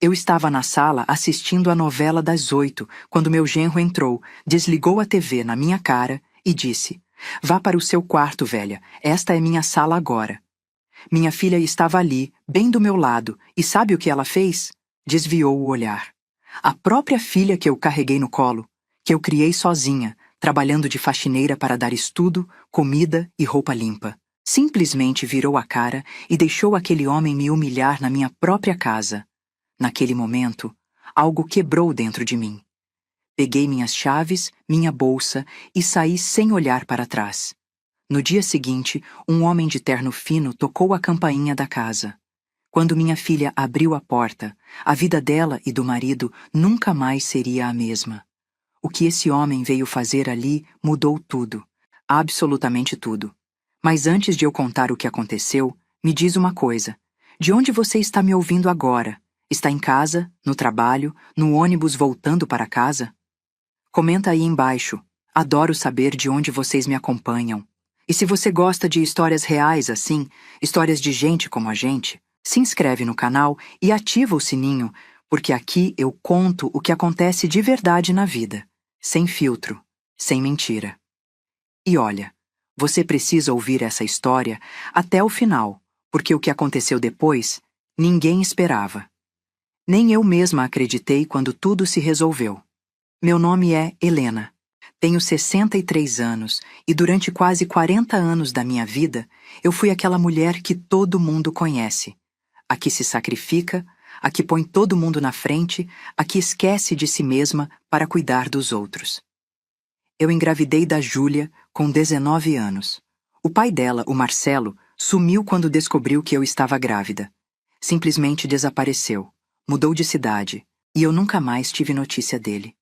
Eu estava na sala assistindo a novela das 8, quando meu genro entrou, desligou a TV na minha cara e disse: "Vá para o seu quarto, velha. Esta é minha sala agora." Minha filha estava ali, bem do meu lado, e sabe o que ela fez? Desviou o olhar. A própria filha que eu carreguei no colo, que eu criei sozinha, trabalhando de faxineira para dar estudo, comida e roupa limpa. Simplesmente virou a cara e deixou aquele homem me humilhar na minha própria casa. Naquele momento, algo quebrou dentro de mim. Peguei minhas chaves, minha bolsa e saí sem olhar para trás. No dia seguinte, um homem de terno fino tocou a campainha da casa. Quando minha filha abriu a porta, a vida dela e do marido nunca mais seria a mesma. O que esse homem veio fazer ali mudou tudo, absolutamente tudo. Mas antes de eu contar o que aconteceu, me diz uma coisa: de onde você está me ouvindo agora? Está em casa, no trabalho, no ônibus voltando para casa? Comenta aí embaixo. Adoro saber de onde vocês me acompanham. E se você gosta de histórias reais assim, histórias de gente como a gente, se inscreve no canal e ativa o sininho, porque aqui eu conto o que acontece de verdade na vida, sem filtro, sem mentira. E olha, você precisa ouvir essa história até o final, porque o que aconteceu depois, ninguém esperava. Nem eu mesma acreditei quando tudo se resolveu. Meu nome é Helena. Tenho 63 anos e durante quase 40 anos da minha vida, eu fui aquela mulher que todo mundo conhece. A que se sacrifica, a que põe todo mundo na frente, a que esquece de si mesma para cuidar dos outros. Eu engravidei da Júlia com 19 anos. O pai dela, o Marcelo, sumiu quando descobriu que eu estava grávida. Simplesmente desapareceu, mudou de cidade, e eu nunca mais tive notícia dele.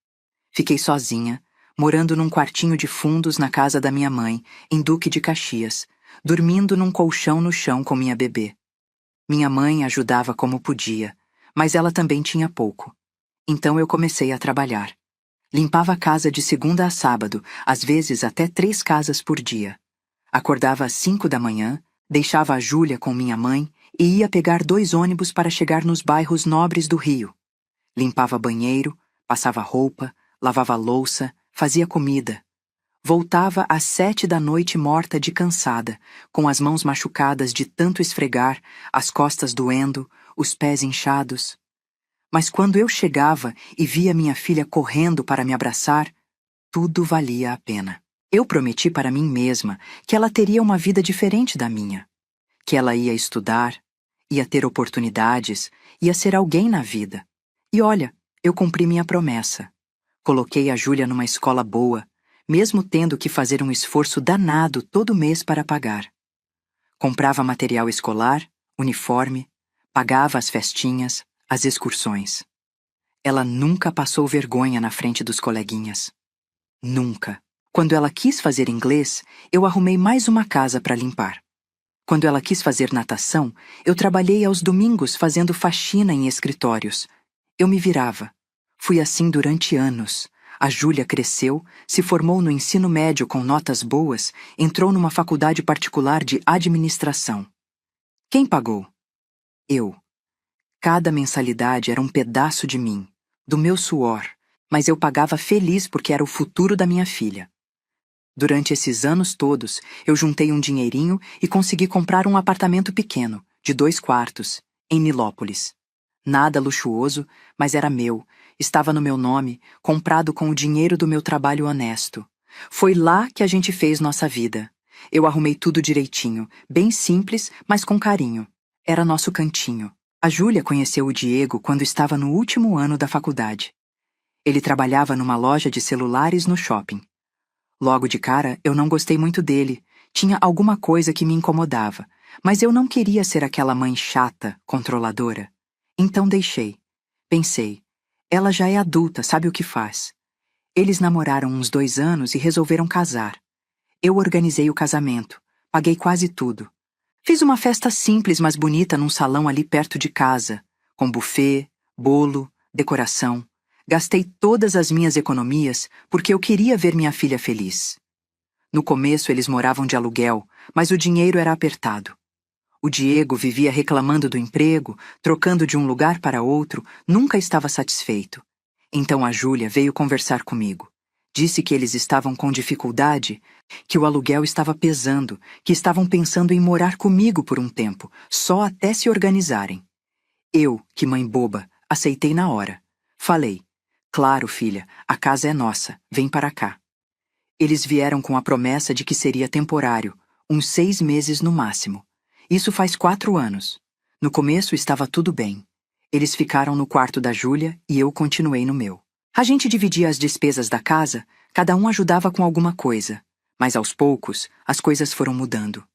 Fiquei sozinha, morando num quartinho de fundos na casa da minha mãe, em Duque de Caxias, dormindo num colchão no chão com minha bebê. Minha mãe ajudava como podia, mas ela também tinha pouco. Então eu comecei a trabalhar. Limpava a casa de segunda a sábado, às vezes até 3 casas por dia. Acordava às 5 da manhã, deixava a Júlia com minha mãe e ia pegar 2 ônibus para chegar nos bairros nobres do Rio. Limpava banheiro, passava roupa, lavava louça, fazia comida. Voltava às 7 da noite morta de cansada, com as mãos machucadas de tanto esfregar, as costas doendo, os pés inchados. Mas quando eu chegava e via minha filha correndo para me abraçar, tudo valia a pena. Eu prometi para mim mesma que ela teria uma vida diferente da minha, que ela ia estudar, ia ter oportunidades, ia ser alguém na vida. E olha, eu cumpri minha promessa. Coloquei a Júlia numa escola boa, mesmo tendo que fazer um esforço danado todo mês para pagar. Comprava material escolar, uniforme, pagava as festinhas, as excursões. Ela nunca passou vergonha na frente dos coleguinhas. Nunca. Quando ela quis fazer inglês, eu arrumei mais uma casa para limpar. Quando ela quis fazer natação, eu trabalhei aos domingos fazendo faxina em escritórios. Eu me virava. Fui assim durante anos. A Júlia cresceu, se formou no ensino médio com notas boas, entrou numa faculdade particular de administração. Quem pagou? Eu. Cada mensalidade era um pedaço de mim, do meu suor, mas eu pagava feliz porque era o futuro da minha filha. Durante esses anos todos, eu juntei um dinheirinho e consegui comprar um apartamento pequeno, de 2 quartos, em Nilópolis. Nada luxuoso, mas era meu, estava no meu nome, comprado com o dinheiro do meu trabalho honesto. Foi lá que a gente fez nossa vida. Eu arrumei tudo direitinho, bem simples, mas com carinho. Era nosso cantinho. A Júlia conheceu o Diego quando estava no último ano da faculdade. Ele trabalhava numa loja de celulares no shopping. Logo de cara, eu não gostei muito dele. Tinha alguma coisa que me incomodava, mas eu não queria ser aquela mãe chata, controladora. Então deixei. Pensei, ela já é adulta, sabe o que faz. Eles namoraram uns 2 anos e resolveram casar. Eu organizei o casamento, paguei quase tudo. Fiz uma festa simples, mas bonita num salão ali perto de casa, com buffet, bolo, decoração. Gastei todas as minhas economias porque eu queria ver minha filha feliz. No começo eles moravam de aluguel, mas o dinheiro era apertado. O Diego vivia reclamando do emprego, trocando de um lugar para outro, nunca estava satisfeito. Então a Júlia veio conversar comigo. Disse que eles estavam com dificuldade, que o aluguel estava pesando, que estavam pensando em morar comigo por um tempo, só até se organizarem. Eu, que mãe boba, aceitei na hora. Falei: "Claro, filha, a casa é nossa, vem para cá." Eles vieram com a promessa de que seria temporário, uns 6 meses no máximo. Isso faz 4 anos. No começo estava tudo bem. Eles ficaram no quarto da Júlia e eu continuei no meu. A gente dividia as despesas da casa, cada um ajudava com alguma coisa. Mas aos poucos, as coisas foram mudando.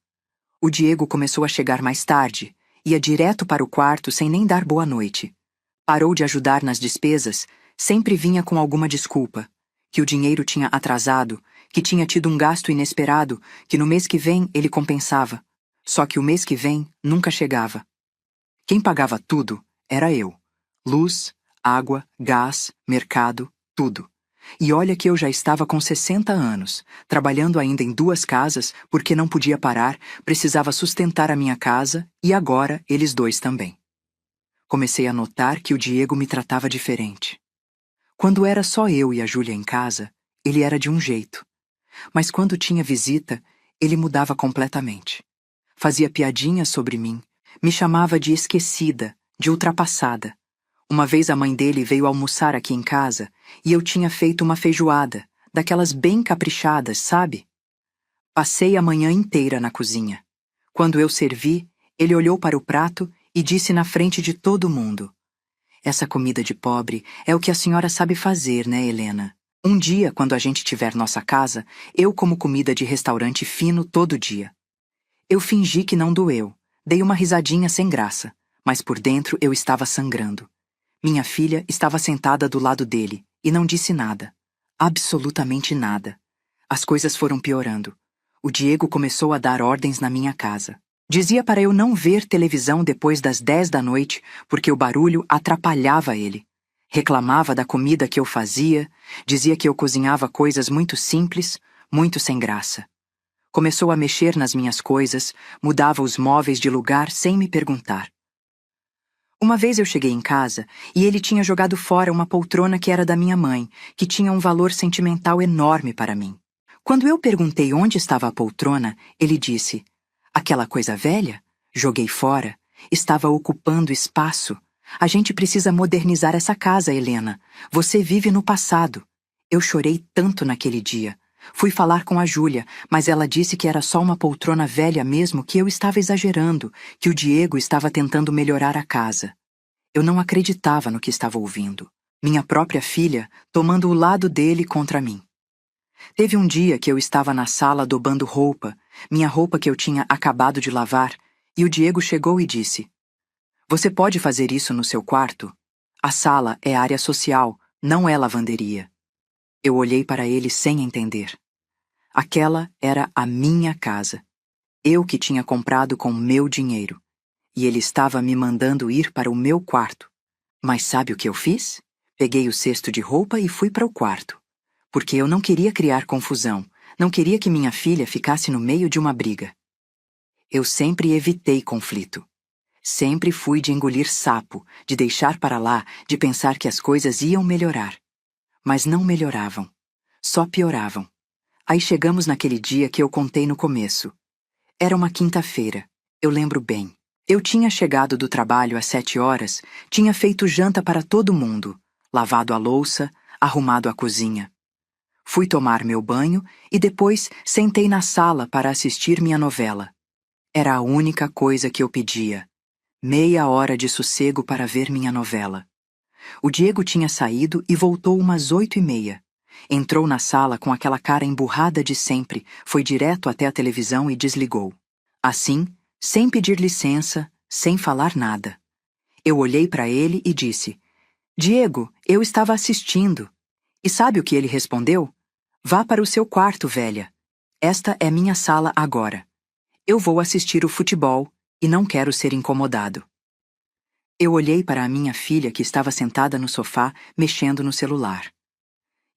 O Diego começou a chegar mais tarde, ia direto para o quarto sem nem dar boa noite. Parou de ajudar nas despesas, sempre vinha com alguma desculpa. Que o dinheiro tinha atrasado, que tinha tido um gasto inesperado, que no mês que vem ele compensava. Só que o mês que vem nunca chegava. Quem pagava tudo era eu. Luz, água, gás, mercado, tudo. E olha que eu já estava com 60 anos, trabalhando ainda em 2 casas porque não podia parar, precisava sustentar a minha casa e agora eles 2 também. Comecei a notar que o Diego me tratava diferente. Quando era só eu e a Júlia em casa, ele era de um jeito. Mas quando tinha visita, ele mudava completamente. Fazia piadinhas sobre mim, me chamava de esquecida, de ultrapassada. Uma vez a mãe dele veio almoçar aqui em casa e eu tinha feito uma feijoada, daquelas bem caprichadas, sabe? Passei a manhã inteira na cozinha. Quando eu servi, ele olhou para o prato e disse na frente de todo mundo: "Essa comida de pobre é o que a senhora sabe fazer, né, Helena? Um dia, quando a gente tiver nossa casa, eu como comida de restaurante fino todo dia." Eu fingi que não doeu, dei uma risadinha sem graça, mas por dentro eu estava sangrando. Minha filha estava sentada do lado dele e não disse nada. Absolutamente nada. As coisas foram piorando. O Diego começou a dar ordens na minha casa. Dizia para eu não ver televisão depois das 10 da noite porque o barulho atrapalhava ele. Reclamava da comida que eu fazia, dizia que eu cozinhava coisas muito simples, muito sem graça. Começou a mexer nas minhas coisas, mudava os móveis de lugar sem me perguntar. Uma vez eu cheguei em casa e ele tinha jogado fora uma poltrona que era da minha mãe, que tinha um valor sentimental enorme para mim. Quando eu perguntei onde estava a poltrona, ele disse: "Aquela coisa velha? Joguei fora. Estava ocupando espaço. A gente precisa modernizar essa casa, Helena. Você vive no passado." Eu chorei tanto naquele dia. Fui falar com a Júlia, mas ela disse que era só uma poltrona velha mesmo, que eu estava exagerando, que o Diego estava tentando melhorar a casa. Eu não acreditava no que estava ouvindo. Minha própria filha tomando o lado dele contra mim. Teve um dia que eu estava na sala dobando roupa, minha roupa que eu tinha acabado de lavar, e o Diego chegou e disse: "Você pode fazer isso no seu quarto? A sala é área social, não é lavanderia." Eu olhei para ele sem entender. Aquela era a minha casa. Eu que tinha comprado com meu dinheiro. E ele estava me mandando ir para o meu quarto. Mas sabe o que eu fiz? Peguei o cesto de roupa e fui para o quarto. Porque eu não queria criar confusão, não queria que minha filha ficasse no meio de uma briga. Eu sempre evitei conflito. Sempre fui de engolir sapo, de deixar para lá, de pensar que as coisas iam melhorar. Mas não melhoravam. Só pioravam. Aí chegamos naquele dia que eu contei no começo. Era uma quinta-feira. Eu lembro bem. Eu tinha chegado do trabalho às 7 horas, tinha feito janta para todo mundo, lavado a louça, arrumado a cozinha. Fui tomar meu banho e depois sentei na sala para assistir minha novela. Era a única coisa que eu pedia. Meia hora de sossego para ver minha novela. O Diego tinha saído e voltou umas 8h30. Entrou na sala com aquela cara emburrada de sempre, foi direto até a televisão e desligou. Assim, sem pedir licença, sem falar nada. Eu olhei para ele e disse: "Diego, eu estava assistindo." E sabe o que ele respondeu? "Vá para o seu quarto, velha. Esta é minha sala agora. Eu vou assistir o futebol e não quero ser incomodado." Eu olhei para a minha filha que estava sentada no sofá, mexendo no celular.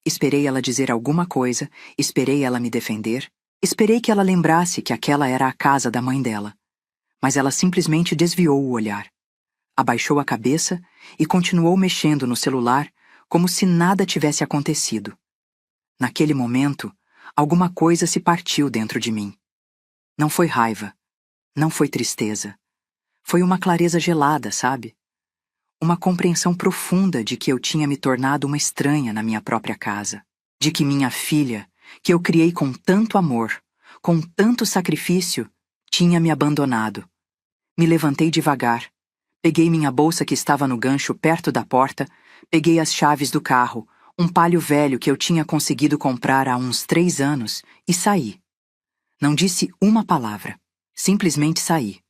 Esperei ela dizer alguma coisa, esperei ela me defender, esperei que ela lembrasse que aquela era a casa da mãe dela. Mas ela simplesmente desviou o olhar. Abaixou a cabeça e continuou mexendo no celular como se nada tivesse acontecido. Naquele momento, alguma coisa se partiu dentro de mim. Não foi raiva, não foi tristeza. Foi uma clareza gelada, sabe? Uma compreensão profunda de que eu tinha me tornado uma estranha na minha própria casa. De que minha filha, que eu criei com tanto amor, com tanto sacrifício, tinha me abandonado. Me levantei devagar. Peguei minha bolsa que estava no gancho perto da porta, peguei as chaves do carro, um Palio velho que eu tinha conseguido comprar há uns 3 anos, e saí. Não disse uma palavra. Simplesmente saí.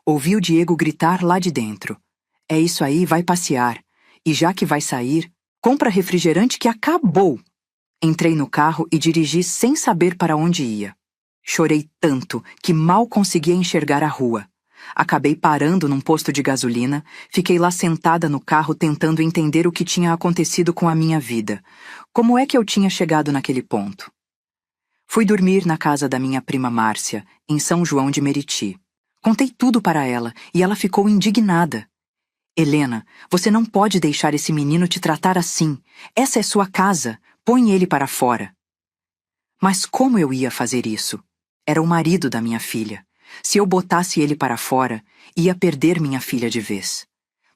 Ouvi o Diego gritar lá de dentro. É isso aí, vai passear. E já que vai sair, compra refrigerante que acabou. Entrei no carro e dirigi sem saber para onde ia. Chorei tanto que mal conseguia enxergar a rua. Acabei parando num posto de gasolina, fiquei lá sentada no carro tentando entender o que tinha acontecido com a minha vida. Como é que eu tinha chegado naquele ponto? Fui dormir na casa da minha prima Márcia, em São João de Meriti. Contei tudo para ela e ela ficou indignada. Helena, você não pode deixar esse menino te tratar assim. Essa é sua casa. Põe ele para fora. Mas como eu ia fazer isso? Era o marido da minha filha. Se eu botasse ele para fora, ia perder minha filha de vez.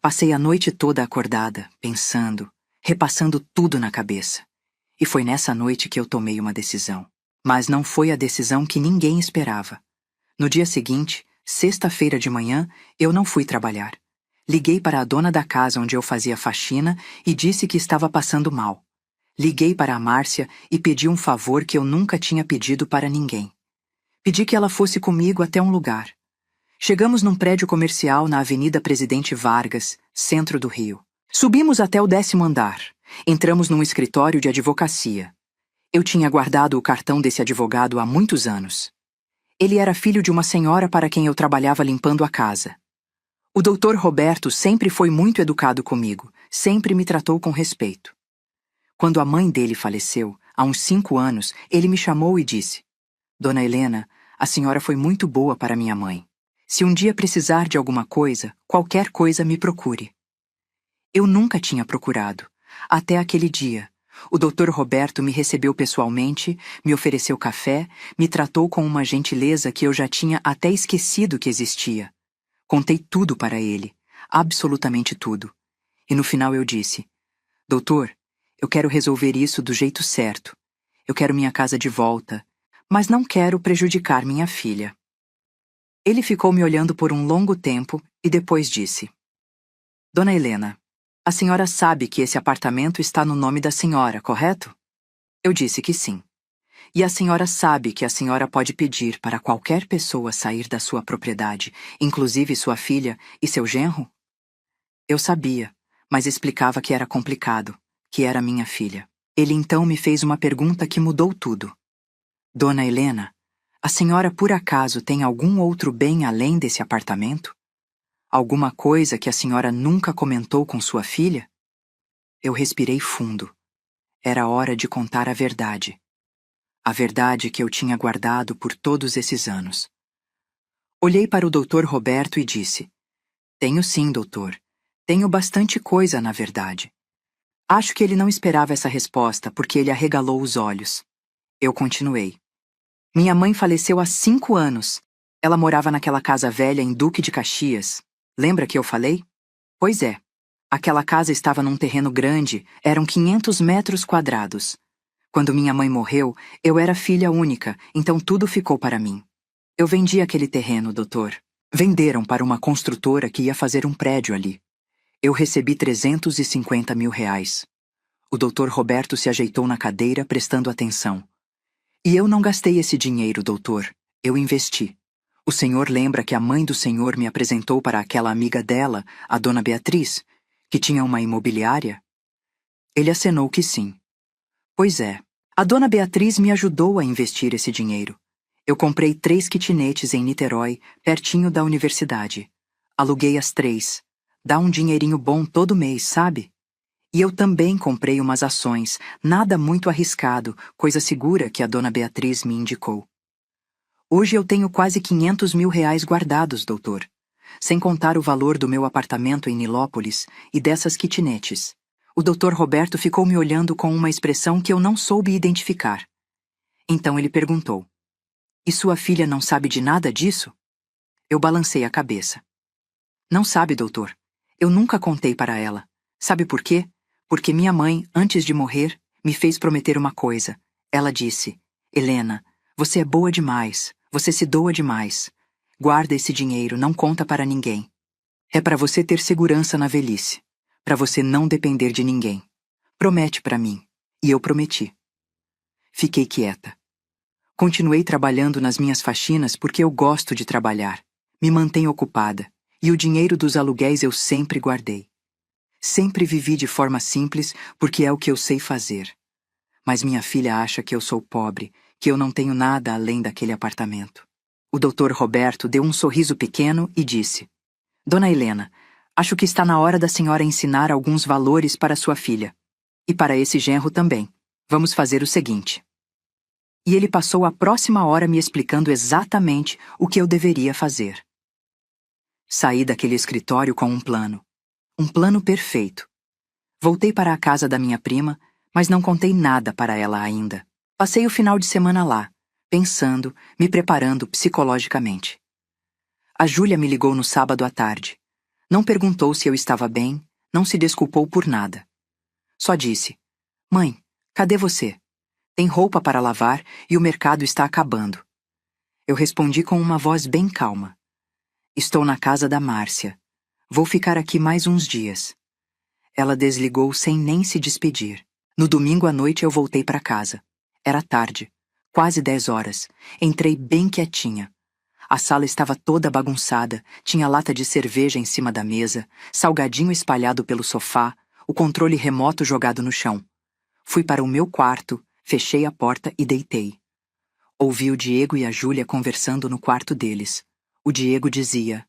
Passei a noite toda acordada, pensando, repassando tudo na cabeça. E foi nessa noite que eu tomei uma decisão. Mas não foi a decisão que ninguém esperava. No dia seguinte, sexta-feira de manhã, eu não fui trabalhar. Liguei para a dona da casa onde eu fazia faxina e disse que estava passando mal. Liguei para a Márcia e pedi um favor que eu nunca tinha pedido para ninguém. Pedi que ela fosse comigo até um lugar. Chegamos num prédio comercial na Avenida Presidente Vargas, centro do Rio. Subimos até o 10º andar. Entramos num escritório de advocacia. Eu tinha guardado o cartão desse advogado há muitos anos. Ele era filho de uma senhora para quem eu trabalhava limpando a casa. O doutor Roberto sempre foi muito educado comigo, sempre me tratou com respeito. Quando a mãe dele faleceu, há uns 5 anos, ele me chamou e disse: Dona Helena, a senhora foi muito boa para minha mãe. Se um dia precisar de alguma coisa, qualquer coisa me procure. Eu nunca tinha procurado. Até aquele dia. O doutor Roberto me recebeu pessoalmente, me ofereceu café, me tratou com uma gentileza que eu já tinha até esquecido que existia. Contei tudo para ele, absolutamente tudo. E no final eu disse: Doutor, eu quero resolver isso do jeito certo. Eu quero minha casa de volta, mas não quero prejudicar minha filha. Ele ficou me olhando por um longo tempo e depois disse: Dona Helena, a senhora sabe que esse apartamento está no nome da senhora, correto? Eu disse que sim. E a senhora sabe que a senhora pode pedir para qualquer pessoa sair da sua propriedade, inclusive sua filha e seu genro? Eu sabia, mas explicava que era complicado, que era minha filha. Ele então me fez uma pergunta que mudou tudo. Dona Helena, a senhora por acaso tem algum outro bem além desse apartamento? Alguma coisa que a senhora nunca comentou com sua filha? Eu respirei fundo. Era hora de contar a verdade. A verdade que eu tinha guardado por todos esses anos. Olhei para o doutor Roberto e disse: Tenho sim, doutor. Tenho bastante coisa, na verdade. Acho que ele não esperava essa resposta porque ele arregalou os olhos. Eu continuei. Minha mãe faleceu há 5 anos. Ela morava naquela casa velha em Duque de Caxias. Lembra que eu falei? Pois é. Aquela casa estava num terreno grande, eram 500 metros quadrados. Quando minha mãe morreu, eu era filha única, então tudo ficou para mim. Eu vendi aquele terreno, doutor. Venderam para uma construtora que ia fazer um prédio ali. Eu recebi 350 mil reais. O doutor Roberto se ajeitou na cadeira, prestando atenção. E eu não gastei esse dinheiro, doutor. Eu investi. O senhor lembra que a mãe do senhor me apresentou para aquela amiga dela, a dona Beatriz, que tinha uma imobiliária? Ele acenou que sim. Pois é, a dona Beatriz me ajudou a investir esse dinheiro. Eu comprei 3 kitnetes em Niterói, pertinho da universidade. Aluguei as 3. Dá um dinheirinho bom todo mês, sabe? E eu também comprei umas ações, nada muito arriscado, coisa segura que a dona Beatriz me indicou. Hoje eu tenho quase 500 mil reais guardados, doutor. Sem contar o valor do meu apartamento em Nilópolis e dessas kitnetes. O doutor Roberto ficou me olhando com uma expressão que eu não soube identificar. Então ele perguntou: "E sua filha não sabe de nada disso?" Eu balancei a cabeça. "Não sabe, doutor. Eu nunca contei para ela. Sabe por quê? Porque minha mãe, antes de morrer, me fez prometer uma coisa. Ela disse: Helena, você é boa demais. Você se doa demais. Guarda esse dinheiro, não conta para ninguém. É para você ter segurança na velhice. Para você não depender de ninguém. Promete para mim." E eu prometi. Fiquei quieta. Continuei trabalhando nas minhas faxinas porque eu gosto de trabalhar. Me mantenho ocupada. E o dinheiro dos aluguéis eu sempre guardei. Sempre vivi de forma simples porque é o que eu sei fazer. Mas minha filha acha que eu sou pobre, que eu não tenho nada além daquele apartamento. O doutor Roberto deu um sorriso pequeno e disse: "Dona Helena, acho que está na hora da senhora ensinar alguns valores para sua filha. E para esse genro também. Vamos fazer o seguinte." E ele passou a próxima hora me explicando exatamente o que eu deveria fazer. Saí daquele escritório com um plano. Um plano perfeito. Voltei para a casa da minha prima, mas não contei nada para ela ainda. Passei o final de semana lá, pensando, me preparando psicologicamente. A Júlia me ligou no sábado à tarde. Não perguntou se eu estava bem, não se desculpou por nada. Só disse: "Mãe, cadê você? Tem roupa para lavar e o mercado está acabando." Eu respondi com uma voz bem calma: "Estou na casa da Márcia. Vou ficar aqui mais uns dias." Ela desligou sem nem se despedir. No domingo à noite eu voltei para casa. Era tarde, quase 10 horas. Entrei bem quietinha. A sala estava toda bagunçada, tinha lata de cerveja em cima da mesa, salgadinho espalhado pelo sofá, o controle remoto jogado no chão. Fui para o meu quarto, fechei a porta e deitei. Ouvi o Diego e a Júlia conversando no quarto deles. O Diego dizia: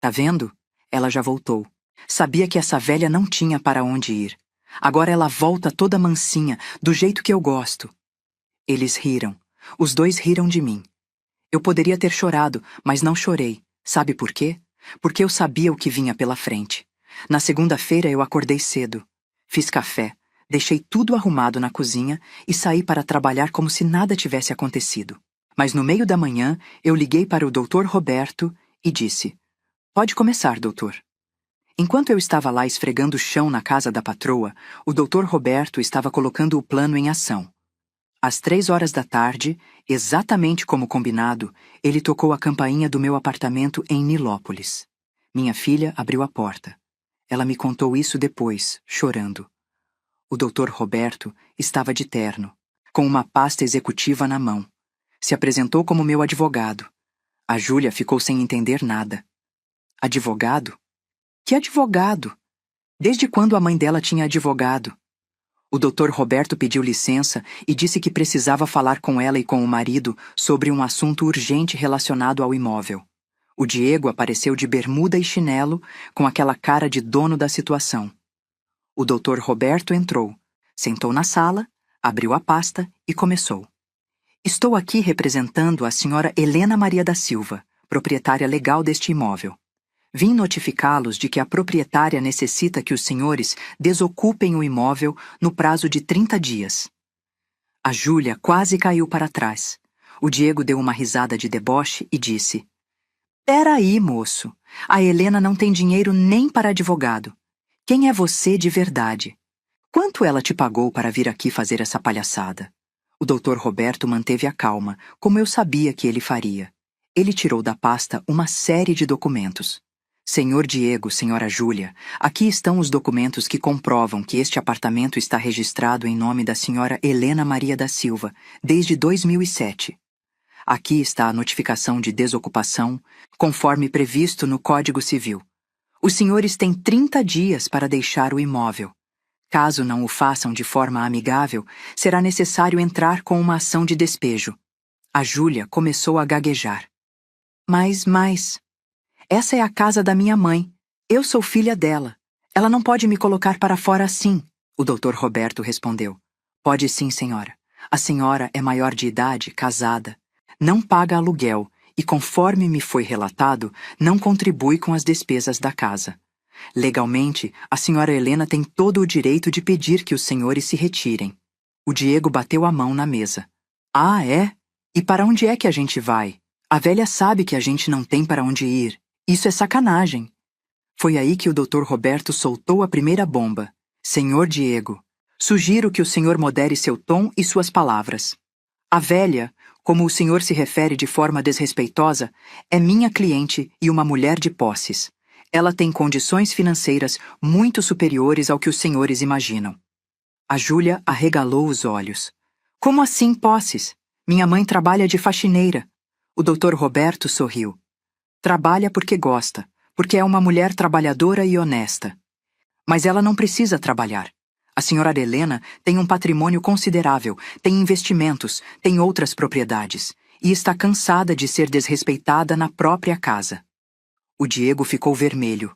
"Tá vendo? Ela já voltou. Sabia que essa velha não tinha para onde ir. Agora ela volta toda mansinha, do jeito que eu gosto." Eles riram. Os dois riram de mim. Eu poderia ter chorado, mas não chorei. Sabe por quê? Porque eu sabia o que vinha pela frente. Na segunda-feira eu acordei cedo. Fiz café, deixei tudo arrumado na cozinha e saí para trabalhar como se nada tivesse acontecido. Mas no meio da manhã eu liguei para o doutor Roberto e disse: "Pode começar, doutor." Enquanto eu estava lá esfregando o chão na casa da patroa, o doutor Roberto estava colocando o plano em ação. Às 3 horas da tarde, exatamente como combinado, ele tocou a campainha do meu apartamento em Nilópolis. Minha filha abriu a porta. Ela me contou isso depois, chorando. O doutor Roberto estava de terno, com uma pasta executiva na mão. Se apresentou como meu advogado. A Júlia ficou sem entender nada. Advogado? Que advogado? Desde quando a mãe dela tinha advogado? O doutor Roberto pediu licença e disse que precisava falar com ela e com o marido sobre um assunto urgente relacionado ao imóvel. O Diego apareceu de bermuda e chinelo, com aquela cara de dono da situação. O doutor Roberto entrou, sentou na sala, abriu a pasta e começou. "Estou aqui representando a senhora Helena Maria da Silva, proprietária legal deste imóvel. Vim notificá-los de que a proprietária necessita que os senhores desocupem o imóvel no prazo de 30 dias." A Júlia quase caiu para trás. O Diego deu uma risada de deboche e disse: "Peraí, moço. A Helena não tem dinheiro nem para advogado. Quem é você de verdade? Quanto ela te pagou para vir aqui fazer essa palhaçada?" O doutor Roberto manteve a calma, como eu sabia que ele faria. Ele tirou da pasta uma série de documentos. "Senhor Diego, senhora Júlia, aqui estão os documentos que comprovam que este apartamento está registrado em nome da senhora Helena Maria da Silva, desde 2007. Aqui está a notificação de desocupação, conforme previsto no Código Civil. Os senhores têm 30 dias para deixar o imóvel. Caso não o façam de forma amigável, será necessário entrar com uma ação de despejo." A Júlia começou a gaguejar. Mas... Essa é a casa da minha mãe. Eu sou filha dela. Ela não pode me colocar para fora assim." O doutor Roberto respondeu: "Pode sim, senhora. A senhora é maior de idade, casada. Não paga aluguel e, conforme me foi relatado, não contribui com as despesas da casa. Legalmente, a senhora Helena tem todo o direito de pedir que os senhores se retirem. O Diego bateu a mão na mesa. Ah, é? E para onde é que a gente vai? A velha sabe que a gente não tem para onde ir. Isso é sacanagem. Foi aí que o Dr. Roberto soltou a primeira bomba. Senhor Diego, sugiro que o senhor modere seu tom e suas palavras. A velha, como o senhor se refere de forma desrespeitosa, é minha cliente e uma mulher de posses. Ela tem condições financeiras muito superiores ao que os senhores imaginam. A Júlia arregalou os olhos. Como assim posses? Minha mãe trabalha de faxineira. O Dr. Roberto sorriu. Trabalha porque gosta, porque é uma mulher trabalhadora e honesta. Mas ela não precisa trabalhar. A senhora Helena tem um patrimônio considerável, tem investimentos, tem outras propriedades, e está cansada de ser desrespeitada na própria casa. O Diego ficou vermelho.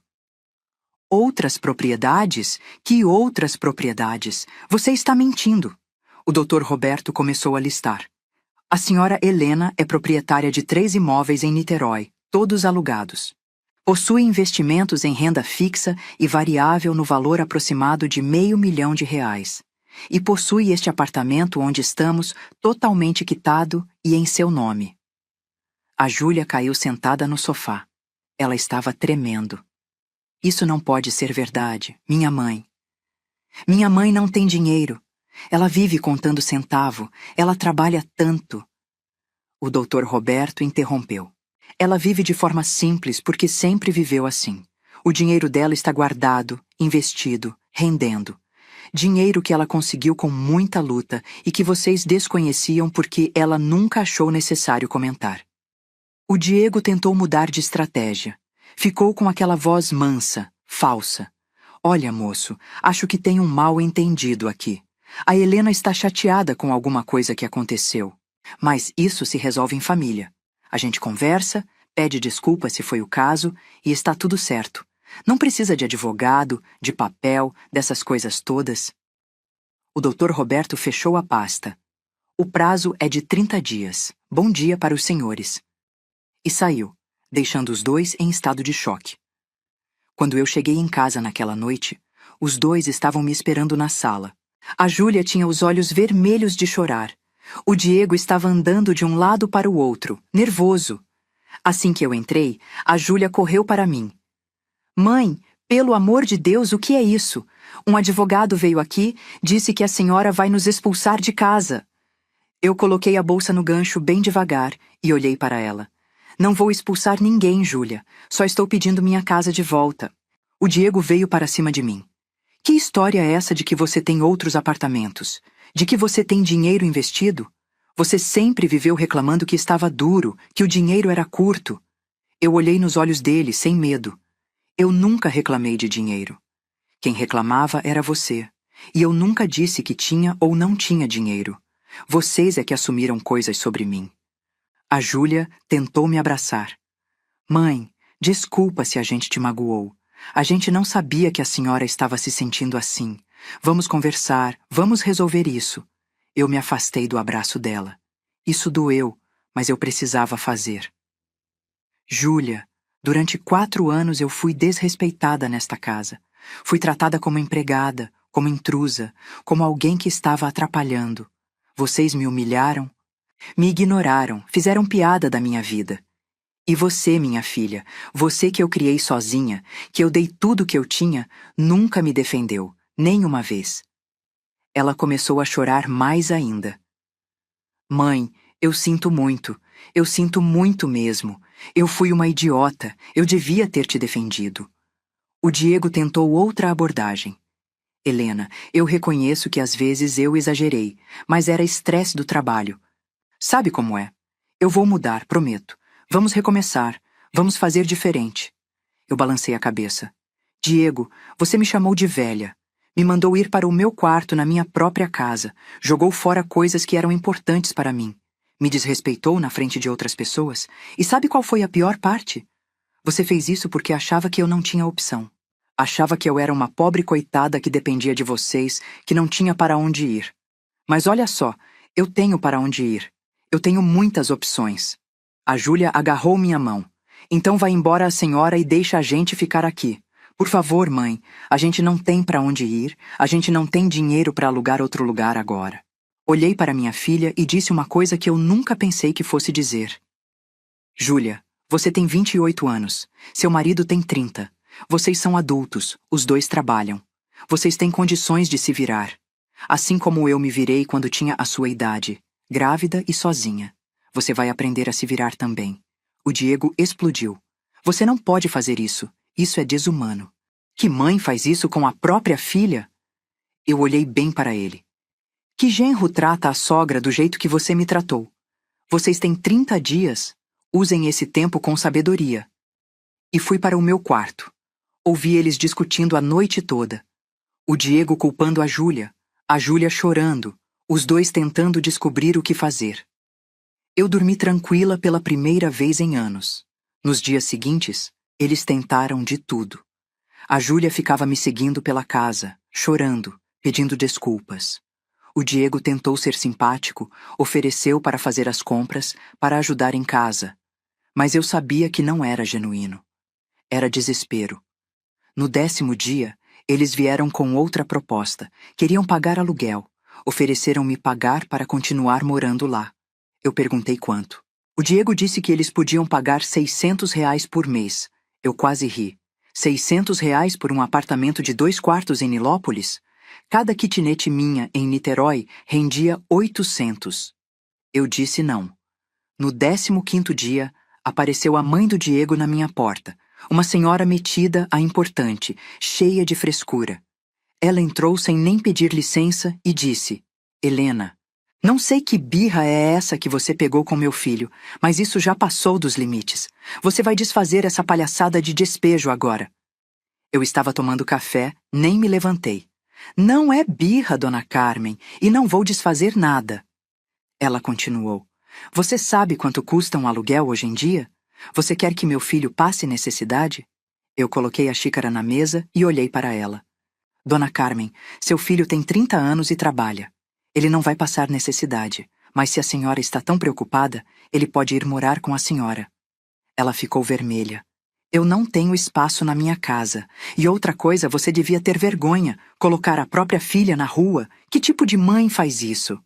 Outras propriedades? Que outras propriedades? Você está mentindo. O Dr. Roberto começou a listar. A senhora Helena é proprietária de 3 imóveis em Niterói, todos alugados. Possui investimentos em renda fixa e variável no valor aproximado de R$500 mil. E possui este apartamento onde estamos totalmente quitado e em seu nome. A Júlia caiu sentada no sofá. Ela estava tremendo. Isso não pode ser verdade, minha mãe. Minha mãe não tem dinheiro. Ela vive contando centavo. Ela trabalha tanto. O Dr. Roberto interrompeu. Ela vive de forma simples porque sempre viveu assim. O dinheiro dela está guardado, investido, rendendo. Dinheiro que ela conseguiu com muita luta e que vocês desconheciam porque ela nunca achou necessário comentar. O Diego tentou mudar de estratégia. Ficou com aquela voz mansa, falsa. Olha, moço, acho que tem um mal-entendido aqui. A Helena está chateada com alguma coisa que aconteceu. Mas isso se resolve em família. A gente conversa, pede desculpa se foi o caso e está tudo certo. Não precisa de advogado, de papel, dessas coisas todas. O Dr. Roberto fechou a pasta. O prazo é de 30 dias. Bom dia para os senhores. E saiu, deixando os dois em estado de choque. Quando eu cheguei em casa naquela noite, os dois estavam me esperando na sala. A Júlia tinha os olhos vermelhos de chorar. O Diego estava andando de um lado para o outro, nervoso. Assim que eu entrei, a Júlia correu para mim. Mãe, pelo amor de Deus, o que é isso? Um advogado veio aqui, disse que a senhora vai nos expulsar de casa. Eu coloquei a bolsa no gancho bem devagar e olhei para ela. Não vou expulsar ninguém, Júlia. Só estou pedindo minha casa de volta. O Diego veio para cima de mim. Que história é essa de que você tem outros apartamentos? De que você tem dinheiro investido? Você sempre viveu reclamando que estava duro, que o dinheiro era curto. Eu olhei nos olhos dele, sem medo. Eu nunca reclamei de dinheiro. Quem reclamava era você. E eu nunca disse que tinha ou não tinha dinheiro. Vocês é que assumiram coisas sobre mim. A Júlia tentou me abraçar. Mãe, desculpa se a gente te magoou. A gente não sabia que a senhora estava se sentindo assim. Vamos conversar, vamos resolver isso. Eu me afastei do abraço dela. Isso doeu, mas eu precisava fazer. Júlia, durante 4 anos eu fui desrespeitada nesta casa. Fui tratada como empregada, como intrusa, como alguém que estava atrapalhando. Vocês me humilharam, me ignoraram, fizeram piada da minha vida. E você, minha filha, você que eu criei sozinha, que eu dei tudo que eu tinha, nunca me defendeu, nem uma vez. Ela começou a chorar mais ainda. Mãe, eu sinto muito mesmo. Eu fui uma idiota, eu devia ter te defendido. O Diego tentou outra abordagem. Helena, eu reconheço que às vezes eu exagerei, mas era estresse do trabalho. Sabe como é? Eu vou mudar, prometo. Vamos recomeçar. Vamos fazer diferente. Eu balancei a cabeça. Diego, você me chamou de velha. Me mandou ir para o meu quarto na minha própria casa. Jogou fora coisas que eram importantes para mim. Me desrespeitou na frente de outras pessoas. E sabe qual foi a pior parte? Você fez isso porque achava que eu não tinha opção. Achava que eu era uma pobre coitada que dependia de vocês, que não tinha para onde ir. Mas olha só, eu tenho para onde ir. Eu tenho muitas opções. A Júlia agarrou minha mão. Então vai embora a senhora e deixa a gente ficar aqui. Por favor, mãe, a gente não tem para onde ir, a gente não tem dinheiro para alugar outro lugar agora. Olhei para minha filha e disse uma coisa que eu nunca pensei que fosse dizer. Júlia, você tem 28 anos. Seu marido tem 30. Vocês são adultos, os dois trabalham. Vocês têm condições de se virar. Assim como eu me virei quando tinha a sua idade, grávida e sozinha. Você vai aprender a se virar também. O Diego explodiu. Você não pode fazer isso. Isso é desumano. Que mãe faz isso com a própria filha? Eu olhei bem para ele. Que genro trata a sogra do jeito que você me tratou? Vocês têm 30 dias. Usem esse tempo com sabedoria. E fui para o meu quarto. Ouvi eles discutindo a noite toda. O Diego culpando a Júlia chorando, os dois tentando descobrir o que fazer. Eu dormi tranquila pela primeira vez em anos. Nos dias seguintes, eles tentaram de tudo. A Júlia ficava me seguindo pela casa, chorando, pedindo desculpas. O Diego tentou ser simpático, ofereceu para fazer as compras, para ajudar em casa. Mas eu sabia que não era genuíno. Era desespero. No 10º dia, eles vieram com outra proposta. Queriam pagar aluguel. Ofereceram-me pagar para continuar morando lá. Eu perguntei quanto. O Diego disse que eles podiam pagar R$ 600 por mês. Eu quase ri. R$ 600 por um apartamento de 2 quartos em Nilópolis? Cada kitnet minha em Niterói rendia 800. Eu disse não. No 15º dia, apareceu a mãe do Diego na minha porta. Uma senhora metida a importante, cheia de frescura. Ela entrou sem nem pedir licença e disse: Helena, não sei que birra é essa que você pegou com meu filho, mas isso já passou dos limites. Você vai desfazer essa palhaçada de despejo agora. Eu estava tomando café, nem me levantei. Não é birra, dona Carmen, e não vou desfazer nada. Ela continuou. Você sabe quanto custa um aluguel hoje em dia? Você quer que meu filho passe necessidade? Eu coloquei a xícara na mesa e olhei para ela. Dona Carmen, seu filho tem 30 anos e trabalha. Ele não vai passar necessidade, mas se a senhora está tão preocupada, ele pode ir morar com a senhora. Ela ficou vermelha. Eu não tenho espaço na minha casa. E outra coisa, você devia ter vergonha, colocar a própria filha na rua. Que tipo de mãe faz isso?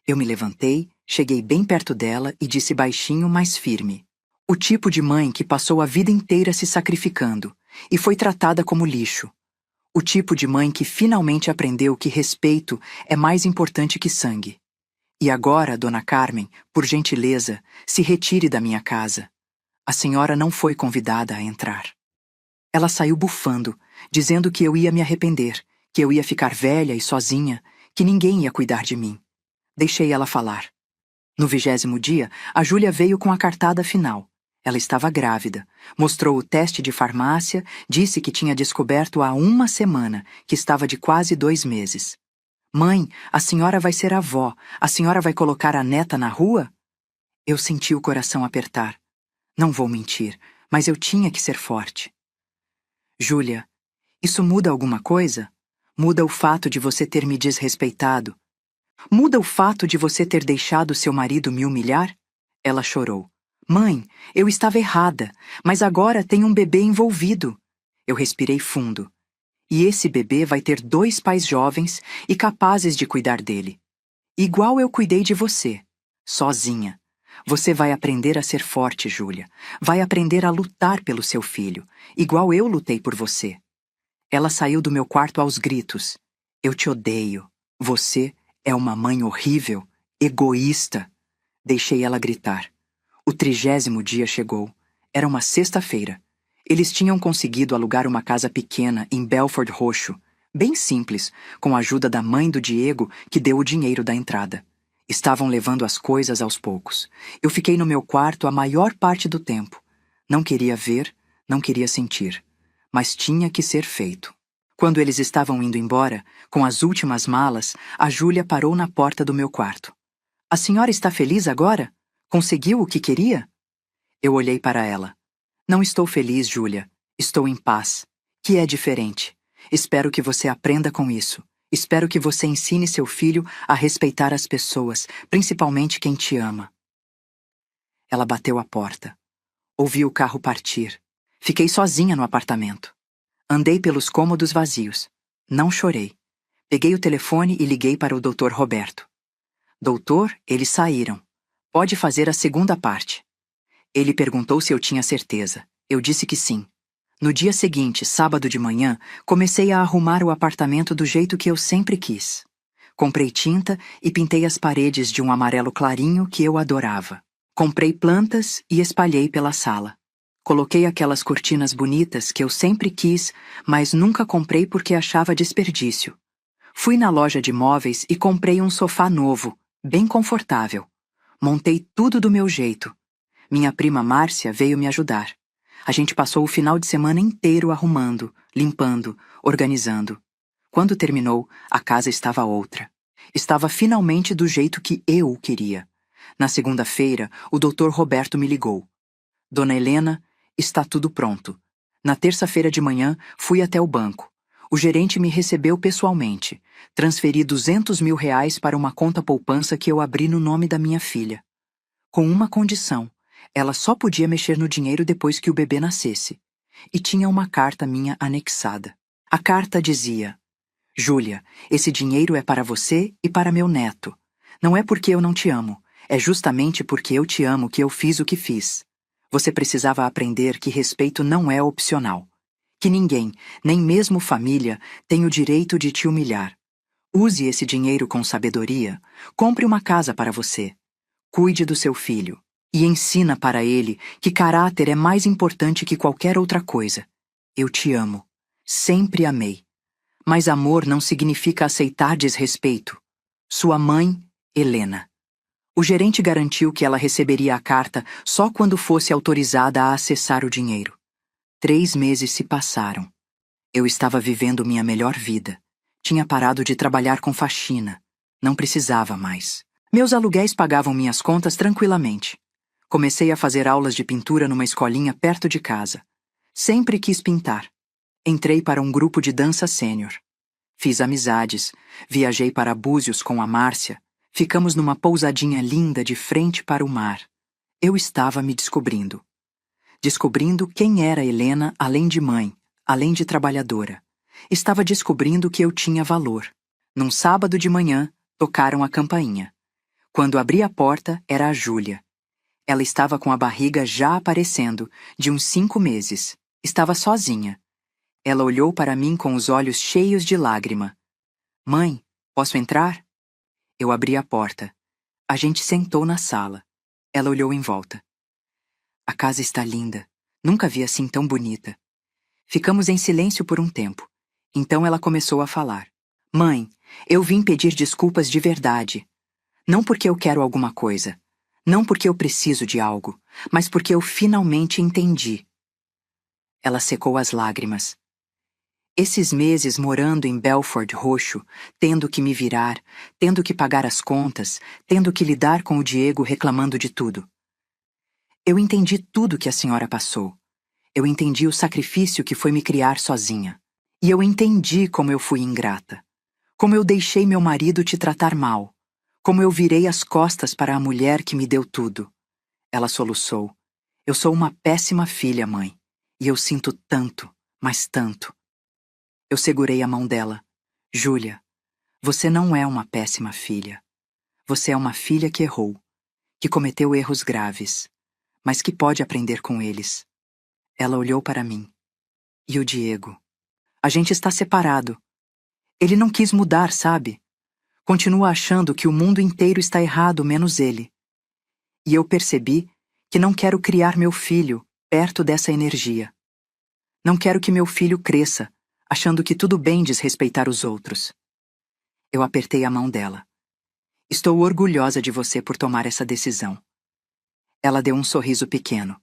Eu me levantei, cheguei bem perto dela e disse baixinho, mas firme. O tipo de mãe que passou a vida inteira se sacrificando e foi tratada como lixo. O tipo de mãe que finalmente aprendeu que respeito é mais importante que sangue. E agora, dona Carmen, por gentileza, se retire da minha casa. A senhora não foi convidada a entrar. Ela saiu bufando, dizendo que eu ia me arrepender, que eu ia ficar velha e sozinha, que ninguém ia cuidar de mim. Deixei ela falar. No 20º dia, a Júlia veio com a cartada final. Ela estava grávida, mostrou o teste de farmácia, disse que tinha descoberto há 1 semana, que estava de quase 2 meses. Mãe, a senhora vai ser avó, a senhora vai colocar a neta na rua? Eu senti o coração apertar. Não vou mentir, mas eu tinha que ser forte. Júlia, isso muda alguma coisa? Muda o fato de você ter me desrespeitado? Muda o fato de você ter deixado seu marido me humilhar? Ela chorou. Mãe, eu estava errada, mas agora tem um bebê envolvido. Eu respirei fundo. E esse bebê vai ter 2 pais jovens e capazes de cuidar dele. Igual eu cuidei de você, sozinha. Você vai aprender a ser forte, Júlia. Vai aprender a lutar pelo seu filho, igual eu lutei por você. Ela saiu do meu quarto aos gritos. Eu te odeio. Você é uma mãe horrível, egoísta. Deixei ela gritar. O 30º dia chegou. Era uma sexta-feira. Eles tinham conseguido alugar uma casa pequena em Belford Roxo, bem simples, com a ajuda da mãe do Diego, que deu o dinheiro da entrada. Estavam levando as coisas aos poucos. Eu fiquei no meu quarto a maior parte do tempo. Não queria ver, não queria sentir. Mas tinha que ser feito. Quando eles estavam indo embora, com as últimas malas, a Júlia parou na porta do meu quarto. A senhora está feliz agora? Conseguiu o que queria? Eu olhei para ela. Não estou feliz, Júlia. Estou em paz. Que é diferente. Espero que você aprenda com isso. Espero que você ensine seu filho a respeitar as pessoas, principalmente quem te ama. Ela bateu a porta. Ouvi o carro partir. Fiquei sozinha no apartamento. Andei pelos cômodos vazios. Não chorei. Peguei o telefone e liguei para o Dr. Roberto. Doutor, eles saíram. Pode fazer a segunda parte. Ele perguntou se eu tinha certeza. Eu disse que sim. No dia seguinte, sábado de manhã, comecei a arrumar o apartamento do jeito que eu sempre quis. Comprei tinta e pintei as paredes de um amarelo clarinho que eu adorava. Comprei plantas e espalhei pela sala. Coloquei aquelas cortinas bonitas que eu sempre quis, mas nunca comprei porque achava desperdício. Fui na loja de móveis e comprei um sofá novo, bem confortável. Montei tudo do meu jeito. Minha prima Márcia veio me ajudar. A gente passou o final de semana inteiro arrumando, limpando, organizando. Quando terminou, a casa estava outra. Estava finalmente do jeito que eu queria. Na segunda-feira, o Dr. Roberto me ligou. Dona Helena, está tudo pronto. Na terça-feira de manhã, fui até o banco. O gerente me recebeu pessoalmente. Transferi R$ 200.000 para uma conta poupança que eu abri no nome da minha filha. Com uma condição. Ela só podia mexer no dinheiro depois que o bebê nascesse. E tinha uma carta minha anexada. A carta dizia: Júlia, esse dinheiro é para você e para meu neto. Não é porque eu não te amo. É justamente porque eu te amo que eu fiz o que fiz. Você precisava aprender que respeito não é opcional. Que ninguém, nem mesmo família, tem o direito de te humilhar. Use esse dinheiro com sabedoria. Compre uma casa para você. Cuide do seu filho. E ensina para ele que caráter é mais importante que qualquer outra coisa. Eu te amo. Sempre amei. Mas amor não significa aceitar desrespeito. Sua mãe, Helena. O gerente garantiu que ela receberia a carta só quando fosse autorizada a acessar o dinheiro. 3 meses se passaram. Eu estava vivendo minha melhor vida. Tinha parado de trabalhar com faxina. Não precisava mais. Meus aluguéis pagavam minhas contas tranquilamente. Comecei a fazer aulas de pintura numa escolinha perto de casa. Sempre quis pintar. Entrei para um grupo de dança sênior. Fiz amizades. Viajei para Búzios com a Márcia. Ficamos numa pousadinha linda de frente para o mar. Eu estava me descobrindo. Descobrindo quem era Helena além de mãe, além de trabalhadora. Estava descobrindo que eu tinha valor. Num sábado de manhã, tocaram a campainha. Quando abri a porta, era a Júlia. Ela estava com a barriga já aparecendo, de uns 5 meses. Estava sozinha. Ela olhou para mim com os olhos cheios de lágrima. Mãe, posso entrar? Eu abri a porta. A gente sentou na sala. Ela olhou em volta. A casa está linda. Nunca vi assim tão bonita. Ficamos em silêncio por um tempo. Então ela começou a falar. Mãe, eu vim pedir desculpas de verdade. Não porque eu quero alguma coisa. Não porque eu preciso de algo, mas porque eu finalmente entendi. Ela secou as lágrimas. Esses meses morando em Belford Roxo, tendo que me virar, tendo que pagar as contas, tendo que lidar com o Diego reclamando de tudo. Eu entendi tudo que a senhora passou. Eu entendi o sacrifício que foi me criar sozinha. E eu entendi como eu fui ingrata. Como eu deixei meu marido te tratar mal. Como eu virei as costas para a mulher que me deu tudo. Ela soluçou. Eu sou uma péssima filha, mãe. E eu sinto tanto, mas tanto. Eu segurei a mão dela. Júlia, você não é uma péssima filha. Você é uma filha que errou, que cometeu erros graves, mas que pode aprender com eles. Ela olhou para mim. E o Diego? A gente está separado. Ele não quis mudar, sabe? Continua achando que o mundo inteiro está errado, menos ele. E eu percebi que não quero criar meu filho perto dessa energia. Não quero que meu filho cresça, achando que tudo bem desrespeitar os outros. Eu apertei a mão dela. Estou orgulhosa de você por tomar essa decisão. Ela deu um sorriso pequeno.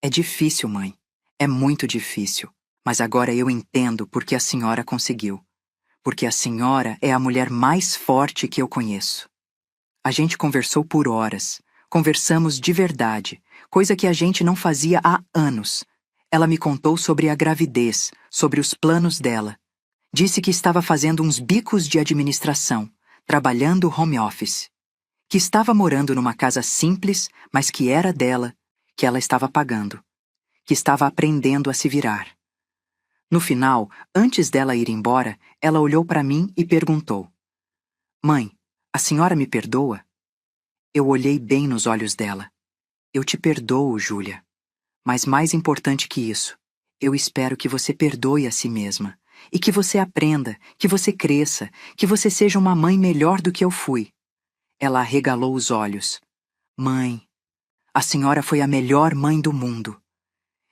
É difícil, mãe. É muito difícil. Mas agora eu entendo por que a senhora conseguiu. Porque a senhora é a mulher mais forte que eu conheço. A gente conversou por horas. Conversamos de verdade, coisa que a gente não fazia há anos. Ela me contou sobre a gravidez, sobre os planos dela. Disse que estava fazendo uns bicos de administração, trabalhando home office. que estava morando numa casa simples, mas que era dela, que ela estava pagando, que estava aprendendo a se virar. No final, antes dela ir embora, ela olhou para mim e perguntou: Mãe, a senhora me perdoa? Eu olhei bem nos olhos dela. Eu te perdoo, Júlia. Mas mais importante que isso, eu espero que você perdoe a si mesma e que você aprenda, que você cresça, que você seja uma mãe melhor do que eu fui. Ela arregalou os olhos. Mãe, a senhora foi a melhor mãe do mundo.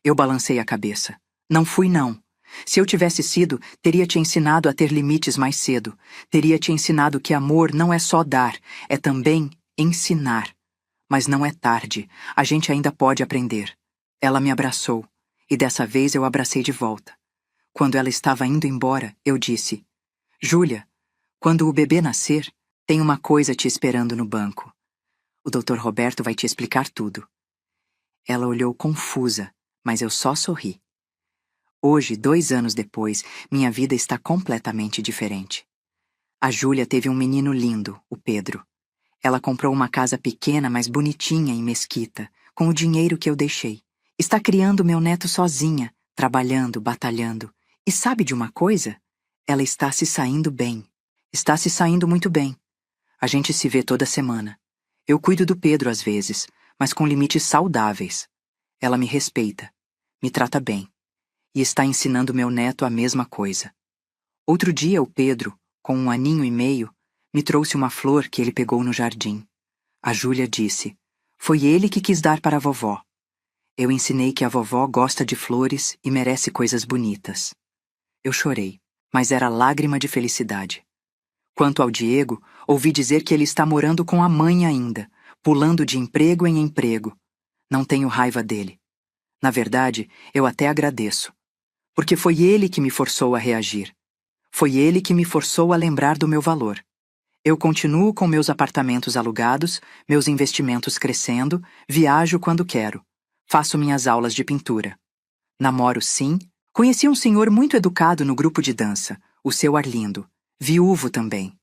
Eu balancei a cabeça. Não fui, não. Se eu tivesse sido, teria te ensinado a ter limites mais cedo. Teria te ensinado que amor não é só dar, é também ensinar. Mas não é tarde, a gente ainda pode aprender. Ela me abraçou, e dessa vez eu abracei de volta. Quando ela estava indo embora, eu disse: Júlia, quando o bebê nascer, tem uma coisa te esperando no banco. O Dr. Roberto vai te explicar tudo. Ela olhou confusa, mas eu só sorri. Hoje, 2 anos depois, minha vida está completamente diferente. A Júlia teve um menino lindo, o Pedro. Ela comprou uma casa pequena, mas bonitinha em Mesquita, com o dinheiro que eu deixei. Está criando meu neto sozinha, trabalhando, batalhando. E sabe de uma coisa? Ela está se saindo bem. Está se saindo muito bem. A gente se vê toda semana. Eu cuido do Pedro às vezes, mas com limites saudáveis. Ela me respeita, me trata bem. E está ensinando meu neto a mesma coisa. Outro dia o Pedro, com 1 aninho e meio, me trouxe uma flor que ele pegou no jardim. A Júlia disse: Foi ele que quis dar para a vovó. Eu ensinei que a vovó gosta de flores e merece coisas bonitas. Eu chorei, mas era lágrima de felicidade. Quanto ao Diego, ouvi dizer que ele está morando com a mãe ainda, pulando de emprego em emprego. Não tenho raiva dele. Na verdade, eu até agradeço. Porque foi ele que me forçou a reagir. Foi ele que me forçou a lembrar do meu valor. Eu continuo com meus apartamentos alugados, meus investimentos crescendo, viajo quando quero. Faço minhas aulas de pintura. Namoro, sim. Conheci um senhor muito educado no grupo de dança, o seu Arlindo. Viúvo também.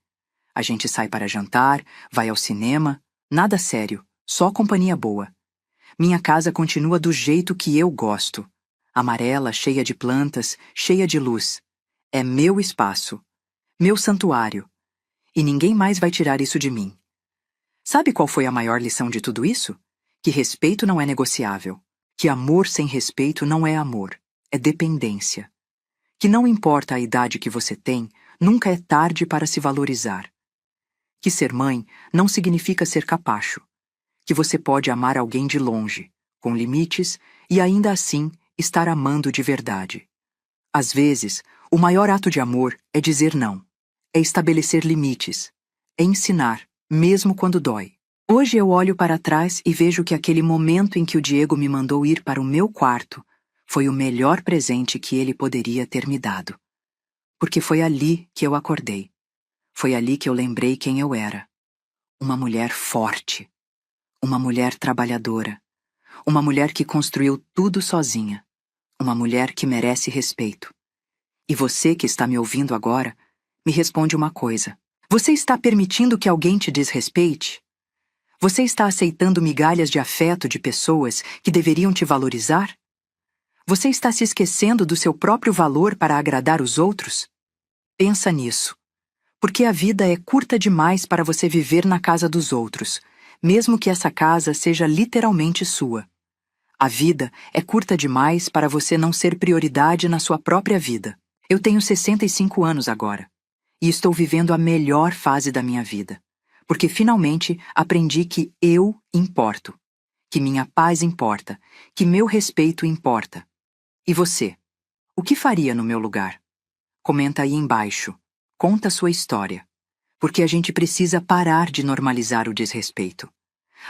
A gente sai para jantar, vai ao cinema. Nada sério, só companhia boa. Minha casa continua do jeito que eu gosto. Amarela, cheia de plantas, cheia de luz. É meu espaço. Meu santuário. E ninguém mais vai tirar isso de mim. Sabe qual foi a maior lição de tudo isso? Que respeito não é negociável. Que amor sem respeito não é amor. É dependência. Que não importa a idade que você tem, nunca é tarde para se valorizar. Que ser mãe não significa ser capacho. Que você pode amar alguém de longe, com limites, e ainda assim estar amando de verdade. Às vezes, o maior ato de amor é dizer não. É estabelecer limites. É ensinar, mesmo quando dói. Hoje eu olho para trás e vejo que aquele momento em que o Diego me mandou ir para o meu quarto foi o melhor presente que ele poderia ter me dado. Porque foi ali que eu acordei. Foi ali que eu lembrei quem eu era. Uma mulher forte. Uma mulher trabalhadora. Uma mulher que construiu tudo sozinha. Uma mulher que merece respeito. E você que está me ouvindo agora, me responde uma coisa. Você está permitindo que alguém te desrespeite? Você está aceitando migalhas de afeto de pessoas que deveriam te valorizar? Você está se esquecendo do seu próprio valor para agradar os outros? Pensa nisso. Porque a vida é curta demais para você viver na casa dos outros, mesmo que essa casa seja literalmente sua. A vida é curta demais para você não ser prioridade na sua própria vida. Eu tenho 65 anos agora, e estou vivendo a melhor fase da minha vida, porque finalmente aprendi que eu importo, que minha paz importa, que meu respeito importa. E você? O que faria no meu lugar? Comenta aí embaixo. Conta sua história. Porque a gente precisa parar de normalizar o desrespeito.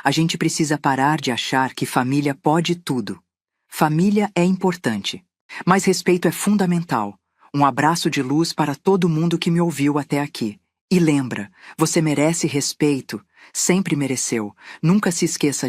A gente precisa parar de achar que família pode tudo. Família é importante, mas respeito é fundamental. Um abraço de luz para todo mundo que me ouviu até aqui. E lembra, você merece respeito, sempre mereceu. Nunca se esqueça